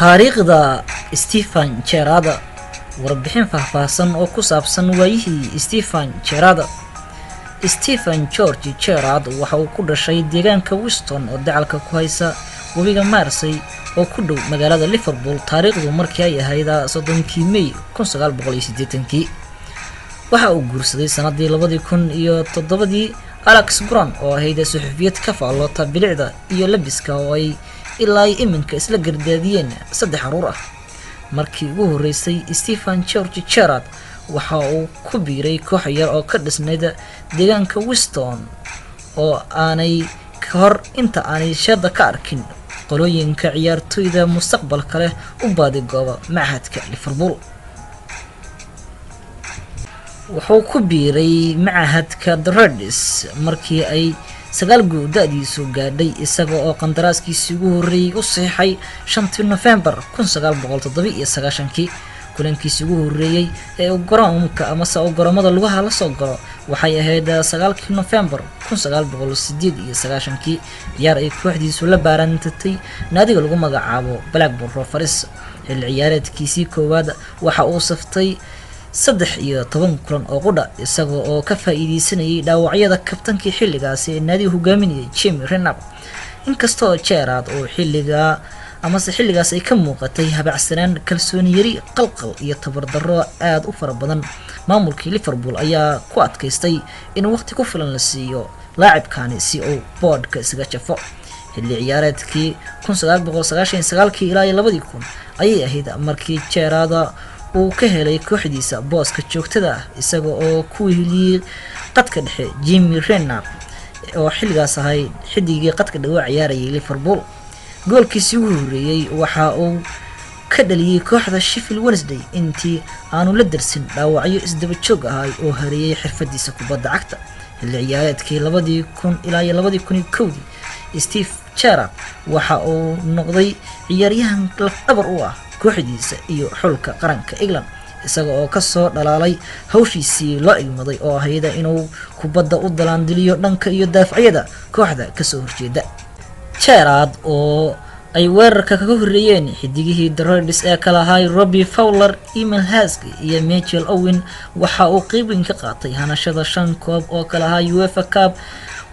taariikhda Stephen Gerrard warbixin faahfaahsan oo ku saabsan waayihii Stephen Gerrard. Stephen George Gerrard waxa uu ku dhashay deegaanka Wiston oo dacalka ku haysa webiga Mersey oo ku dhow magaalada Liverpool taariikhdu markii ay ahayd 30 May 1980. waxa uu guursaday sanadii 2007 Alex Grant oo ahayd suxufiyad ka faallota bilicda iyo labiska oo ay ilaa iminka isla gardaadiyeen 3 caruur ah. markii ugu horeysay Stephen George Gerrard waxa uu ku biiray koox yar oo ka dhisnayd deegaanka Wiston oo aanay ka hor inta aanay shada ka arkin qolooyinka ciyaartoyda mustaqbalka leh u baadi gooba macahadka Liverpool. wuxuu ku biiray macahadka The Reds markii ay 9 guud da'diisu gaadhay isaga oo qandaraaskiisii ugu horeeyay u saxay 5 November 1997. kulankiisii ugu horeeyay ee garoonka ama garoomada lugaha la soo galo waxay ahayd 9 November 1998 ciyaar ay kooxdiisu la baarantay naadiga lagu magacaabo Blackburn Rovers. xilli ciyaareedkiisii koowaad waxa uu saftay 13 kulan oo qudha isaga oo ka faa'iideysanayay dhaawacyada kabtankii xilligaasi ee naadiga hogaaminayay Jamie Redknapp. inkastoo Gerrard oo xilligaas ay ka muuqatay habacsanaan, kalsooni yari, qalqal iyo tabardarro aad u fara badan, maamulkii Liverpool ayaa ku adkaystay in waqti ku filan la siiyo laacibkani si uu boodhka isaga jafo. xilli ciyaareedkii 1999 ilaa 2000 ayay ahayd markii Gerrard uu ka helay kooxdiisa booska joogtada ah isaga oo ku heliyay qadka dhexe Jamie Redknapp oo xilligaas ahay xidigii qadka dhexe ciyaarayay Liverpool. goolkiisii ugu horeeyay waxa uu ka dhaliyay kooxda Sheffield Wednesday intii aanu la darsin dhaawacyo isdaba joog ah oo hareeyay xirfadiisa kubadda cagta. xilli ciyaareedkii 2000 ilaa 2001 Steve Gerrard waxa uu noqday ciyaaryahan laf-dhabar u ah kooxdiisa iyo xulka qaranka England isaga oo ka soo dhalaalay hawshiisii loo ilmaday oo ahayd inuu kubadda u dalaandiliyo dhanka iyo daafacyada kooxda ka soo horjeeda. Gerrard oo ay weerarka kaga horeeyeen xidigihii The Reds ee kala ahaa Robbie Fowler, Emile Heskey iyo Michael Owen waxa uu qayb weyn ka qaatay hanashada 5 koob oo kala ahaa UEFA Cup,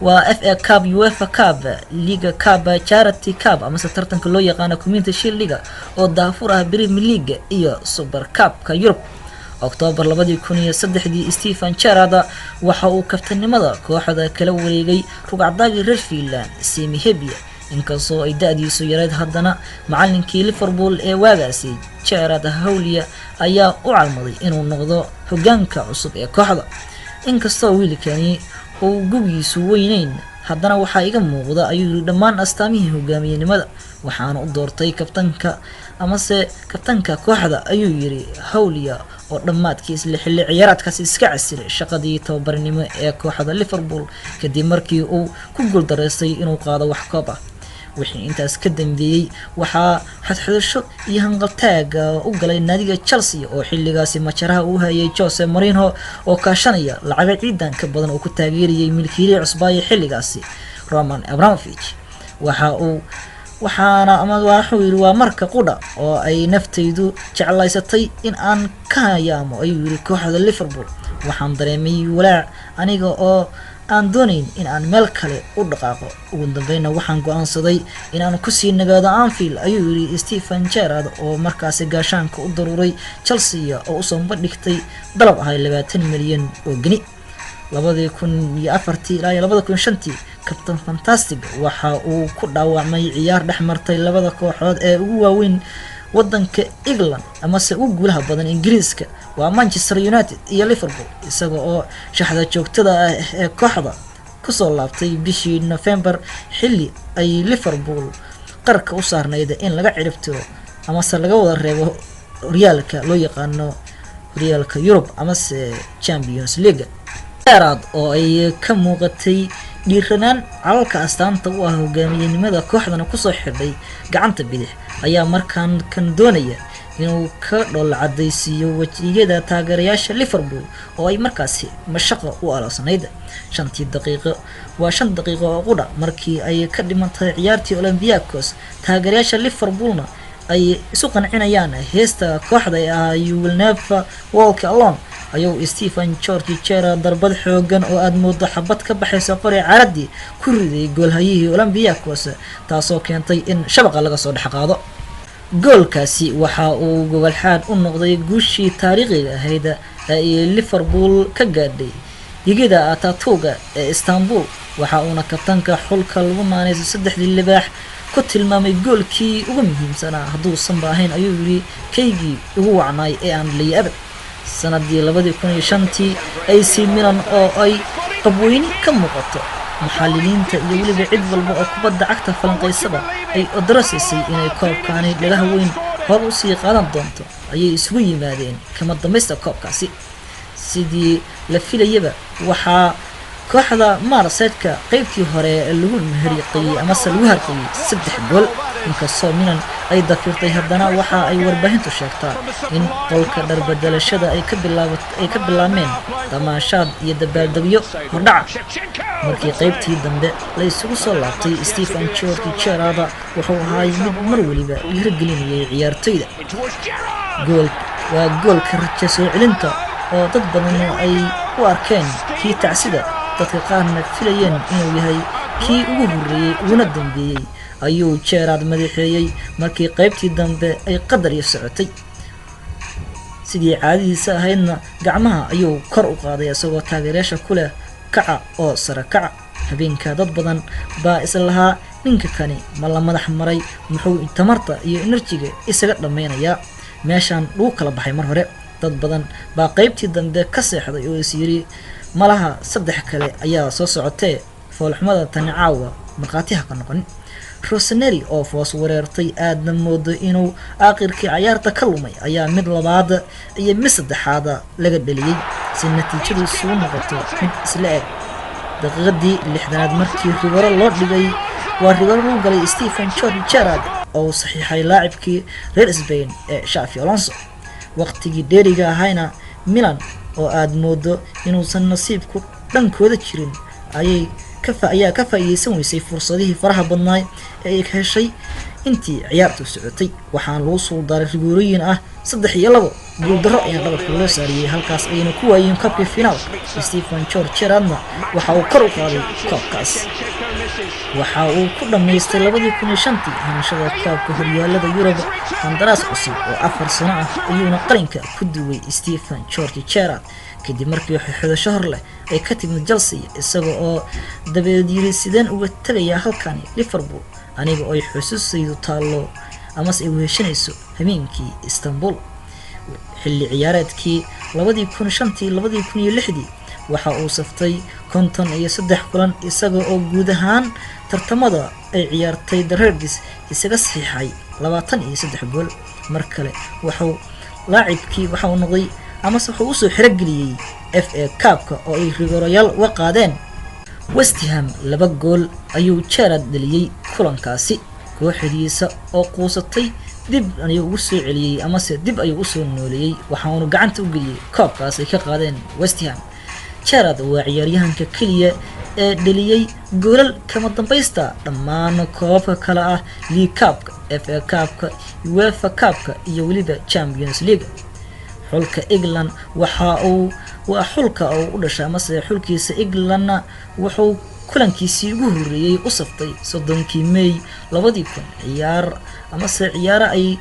waa FA Cup, UEFA Cup, Liga Cup, Charity Cup ama tartanka loo yaqaan Community Shield League oo daafur ah Premier League iyo Super Cup-ka Europe. October 2003 Stephen Gerrard waxa uu kabtanimada kooxda kala wareegay rugcadaagii reer Finland Sami Hyypiä. inkastoo ay da'diisu yareed haddana macallinkii Liverpool ee waagaasi Gerrard Houllier ayaa u calmaday inuu noqdo hoggaanka cusub ee kooxda. inkastoo wiilkani uu gubigiisu weynayn haddana waxaa iga muuqda ayuu yiri dhammaan astaamihii hogaamiyenimada waxaana u doortay kabtanka kooxda ayuu yiri Houllier oo dhammaadkii isla xilli ciyaareedkaas iska casiray shaqadii tababarnimo ee kooxda Liverpool kadib markii uu ku guuldareystay inuu qaado wax koob ah. wixii intaas ka dambeeyay waxaa xadxadasho iyo hanqaltaag u galay naadiga Chelsea oo xilligaasi majaraha u hayay Jose Mourinho oo kaashanaya lacag ciidan ka badan oo ku taageerayay milkiilaha cusub ee xilligaasi Roman Abramovich. wuxuu yiri waa marka qudha oo ay naftaydu jeclaysatay in aan ka hayaamo ayuu yiri kooxda Liverpool. waxaan dareemay walaac aniga oo aan doonayn in aan meel kale u dhaqaaqo. ugu dambeynna waxaan go'aansaday in aan ku sii nagaado Anfield ayuu yiri Stephen Gerrard oo markaas gaashaanka u daruuray Chelsea oo u soo bandhigtay dalab ahay 20 milyan oo gini. 2004 ilaa 2005 Captain Fantastic waxa uu ku dhaawacmay ciyaar dhexmartay labada kooxood ee ugu waaweyn wadanka England ama se ugu guulaha badan Ingiriiska waa Manchester United iyo Liverpool isaga oo shaxda joogtada ah ee kooxda ku soo laabtay bishii November xilli ay Liverpool qarka u saarnayd in laga ciribtiro ama se laga wada reebo horyaalka loo yaqaano horyaalka Europe ama se Champions League. Gerrard oo ay ka muuqatay dhiiranaan calalka astaanta u ah hogaamiyenimada kooxdana ku soo xidhay gacanta bidix ayaa markaan kan doonaya inuu ka dhol cadaysiyo wajiyada taageerayaasha Liverpool oo ay markaasi mashaqo u alasanayd. 5 daqiiqo oo qudha markii ay ka dhimantay ciyaartii Olympiacos taageerayaasha Liverpoolna ay isu qancinayaan heesta kooxda You Will Never Walk Alone ayuu Stephen Gerrard darbad xoogan oo aad moodo xabad ka baxaysa qori caradii ku riday goolhayihii Olympiacos taasoo keentay in shabaqa laga soo dhaxqaado goolkaasi waxa uu gobol xaad u noqday guushii taariikhiga ahayd ee Liverpool ka gaadhay digida Atatürk ee Istanbul waxa uuna kabtanka xulka lagu maaneysay saddexdii libaax ku tilmaamay goolkii ugu muhiimsanaa hadduusan baahayn ayuu yiri kaygii ugu wacnay ee aan leeyahay sanadii 2005 AC Milan oo ay qabweyni ka muuqato محللينta iyo waliba cid walba oo kubadda cagta falanqeysada ay odrasisay inay koobkaani dhagaha weyn hor u sii qaadan doonto ayay isugu yimaadeen kama dambaysta koobkaasi sidii la filayaba waxa kooxda Marseille qaybtii hore lagu mahriqay ama lagu harqay 3 gool inkastoo Milan ay dafirtay haddana waxa ay warbaahintu sheegtaa in qolka dharbadalashada ay ka bilaabmeen damaashaad iyo dabaaldegyo hordhaca markii qaybtii dambe la isugu soo laabtay Stephen Gerrard wuxuu ahaa mid mar waliba dhiirigelinayay ciyaartoyda goolka rajo soo celinta oo dad badan ay u arkeen kii tacsida dadka qaarna filayeen inuu yahay kii ugu horeeyay una dambeeyay ayuu Gerrard madaxeeyay markii qaybtii dambe ay qadar iyo socotay sidii caadiisa ahaydna gacmaha ayuu kor u qaaday isagoo taageerayaasha ku leh kaca oo sare kaca habeenka dad badan baa islaha ninka kani ma la madax maray muxuu tamarta iyo enerjiga isaga dhameynaya meeshan uu kala baxay mar hore dad badan baa qaybtii dambe ka seexday oo isiri malaha saddex kale ayaa soo socotay foolxumada tan caawa marqaatiha ka noqon Rossoneri oo foos wareertay aadna moodo inuu aakhirkii ciyaarta ka lumay ayaa mid labaad iyo mid saddexaad laga dhaliyay si natiijadu soo noqoto mid isla eg daqiiqadii 60aad markii Rigoro loo dhigay waa Rigoro uu galay Stephen Gerrard oo saxiixay laacibkii reer Spain ee Xavi Alonso waqtigii dheeriga ahayna Milan oo aad moodo inuusan nasiibku dhankooda jirin ayaa ka faa'iideysan weysay fursadihii faraha badnaa ee ay heshay intii ciyaartu socotay waxaan lagu soo daray rigorooyin ah 3-2 guul darro ayaa dhabarka loo saariyay halkaas ayna ku waayeen kabka finaalka Stephen Gerrard waxa uu kor u qaaday koobkaas waxa uu ku dhameystay 2005 hanashada koobka horyaalada Yurub qandaraas cusub oo 4 sano ah ayuuna qaranka ku duway Stephen Gerrard kadib markii xidhasho hor leh ay ka timid Chelsea isaga oo dabadeed yiri sideen uga tagaya halkan Liverpool aniga oo ay xusuusaydu taalo ama ay weeshanayso habeenkii Istanbul xilli ciyaareedkii 2005-2006 waxa uu saftay 53 kulan isaga oo guud ahaan tartamada ay ciyaartay Reds isaga saxiixay 23 gool mar kale waxa uu noqday ama wuxuu soo xirageliyay FA Cup oo ay Rigoroyaal uga qaadeen West Ham 2 gool ayuu Gerrard dhaliyay kulankaasi kooxdiisa oo quusatay dib ayuu ugu soo celiyay ama dib ayuu u soo nooleeyay waxa uu gacanta u geliyay koobkaas ay ka qaadeen West Ham Gerrard waa ciyaaryahanka kaliya ee dhaliyay goolal kama dambaysta dhammaan koobabka kala ah League Cup, FA Cup, UEFA Cup iyo waliba Champions League xulka England waa xulka oo u dhashay ama xulkiisa England wuxuu kulankiisii ugu horeeyay u saftay 30 May 2000 ciyaar ay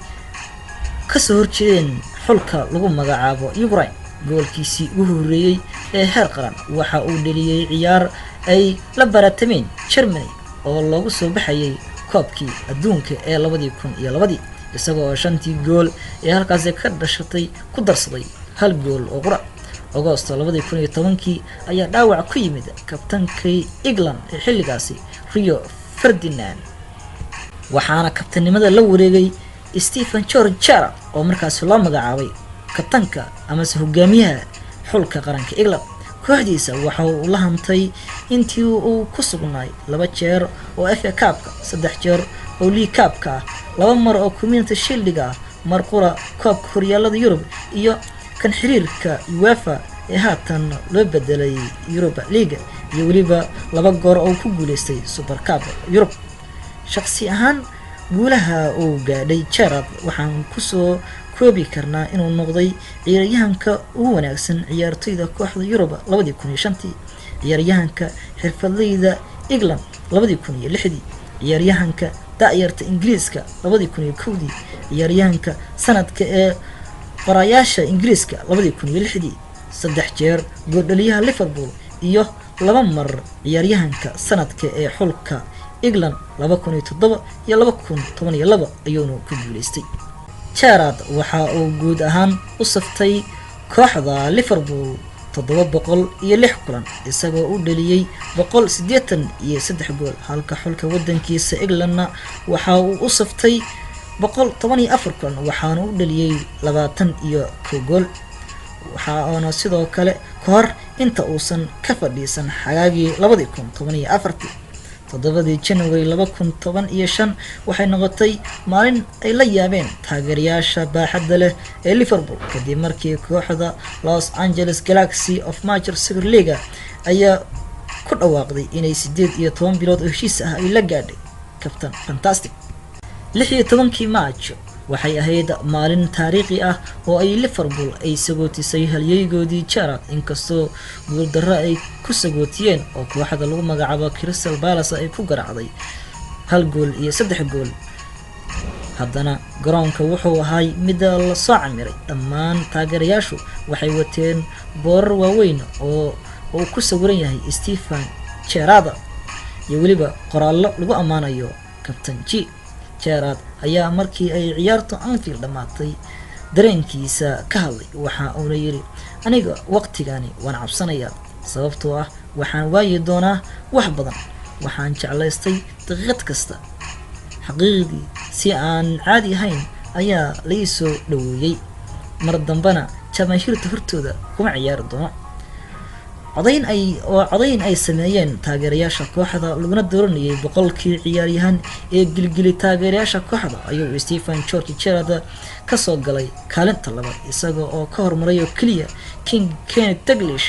ka soo horjeedeen xulka lagu magacaabo Ukraine goolkiisii ugu horeeyay ee heer qaran waxa uu dhaliyay ciyaar ay la baratameen Germany oo lagu soo baxayay koobkii adduunka ee 2002 isagoo 5 gool ee halkaas ka dhashatay ku darsaday hal gool oo qura August 2010 ayaa dhaawac ku yimid kabtankii England ee xilligaasi Rio Ferdinand waxaana kabtanimada la wareegay Stephen Gerrard oo markaas loo magacaabay kabtanka ama hogaamiyaha xulka qaranka England kooxdiisa waxa uu la hantay intii uu ku sugnay 2 jeer oo FA Cup 3 jeer oo League Cup 2 mar oo Community Shield mar qura koobka horyaalada Yurub iyo kan xiriirka UEFA ee haatan loo bedelay Europa League iyo waliba 2 goor oo ku guuleystay Super Cup Yurub shakhsi ahaan guulaha uu gaadhay Gerrard waxaan kusoo koobi karnaa inuu noqday ciyaaryahanka ugu wanaagsan ciyaartoyda kooxda Yurub 2005 ciyaaryahanka xirfadleyda England 2006 ciyaaryahanka da'yarta Ingiriiska 2001 ciyaaryahanka sanadka ee qorayaasha Ingiriiska 2006 saddex jeer gooldhaliyaha Liverpool iyo laba mar ciyaaryahanka sanadka ee xulka England 2007 iyo 2012 ayuuna ku guuleystay. Gerrard waxa uu guud ahaan u saftay kooxda Liverpool 706 kulan isagoo u dhaliyay 183 gool halka xulka wadankiisa Englandna waxa uu u saftay 114 kulan waxaana u dhaliyay 21 gool. waxaana sidoo kale ka hor inta uusan ka fadhiisan xagaagii 2014 7 January 2015 waxay noqotay maalin ay la yaabeen taageerayaasha baaxadda leh ee Liverpool kadib markii kooxda Los Angeles Galaxy of Major Soccer League ayaa ku dhawaaqday inay 18 bilood oo heshiis ah ay la gaadhay Captain Fantastic 16 March waxay ahayd maalin taariikhi ah oo ay Liverpool ay sagootisay halyeeygoodii Gerrard inkastoo guuldarro ay ku sagootiyeen oo kooxda lagu magacaabo Crystal Palace ay ku garaacday 1 gool iyo 3 gool haddana garoonka wuxuu ahay mid la soo camiray dhammaan taageerayaashu waxay wateen boorar waaweyn oo ku sawiran yahay Stephen Gerrard iyo waliba qoraallo lagu amaanayo Captain Gerrard ayaa markii ay ciyaartu Anfield dhamaatay dareenkiisa ka hadlay waxa uu yiri aniga waqtigani waan cabsanayaa sababtoo ah waxaan waayi doonaa wax badan waxaan jeclaystay daqiiqad kasta xaqiiqdii si aan caadi ahayn ayaa la soo dhaweeyay mar dambana jamaahirta hortooda kuma ciyaari doono codayn ay sameeyeen taageerayaasha kooxda laguna dooranayay boqolkii ciyaaryahan ee gilgili taageerayaasha kooxda ayuu Stephen Gerrard ka soo galay kaalinta labaad isaga oo ka hormaray kaliya King Kenny Dalglish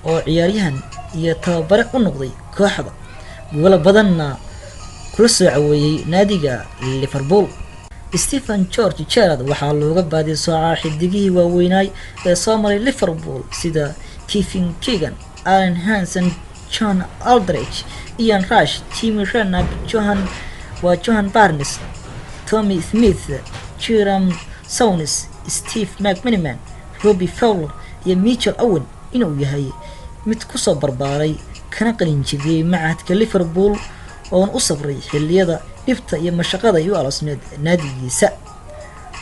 oo ciyaaryahan iyo tababare u noqday kooxda gool badanna kula soo caweeyay naadiga Liverpool. Stephen Gerrard waxaa looga baadiyay soo xidigihii waaweynay ee soo maray Liverpool sida Kevin Keegan, Alan Hansen, John Aldridge, Ian Rush, Jimmy Redknapp, Johan Barnes, Tommy Smith, Jerome Saunis, Steve McManaman, Robbie Fowler iyo Michael Owen inuu yahay mid ku soo barbaaray kana qalin jebiyay macadka Liverpool oo u sabray xilliyada dhibta iyo mashaqada iyo alasneed naadigiisa.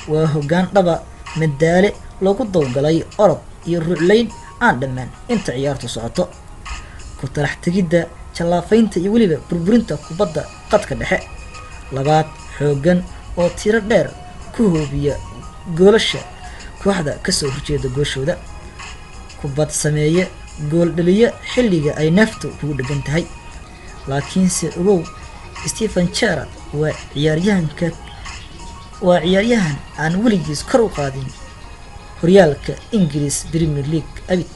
waa hoggaan dhaba madaale lagu dowgalay orod iyo rucleyn aan dhammaan inta ciyaartu socoto ku tarax tegidda jalaafaynta iyo waliba burburinta kubadda qadka dhexe labaad xoogan oo tiro dheer ku hoobiya goolasha kooxda ka soo horjeeda gooshooda kubad sameeye gool dhaliya xilliga ay naftu ugu dhagan tahay laakiinse ogow Stephen Gerrard waa ciyaaryahan aan weligiis kor u qaadin horyaalka English Premier League abid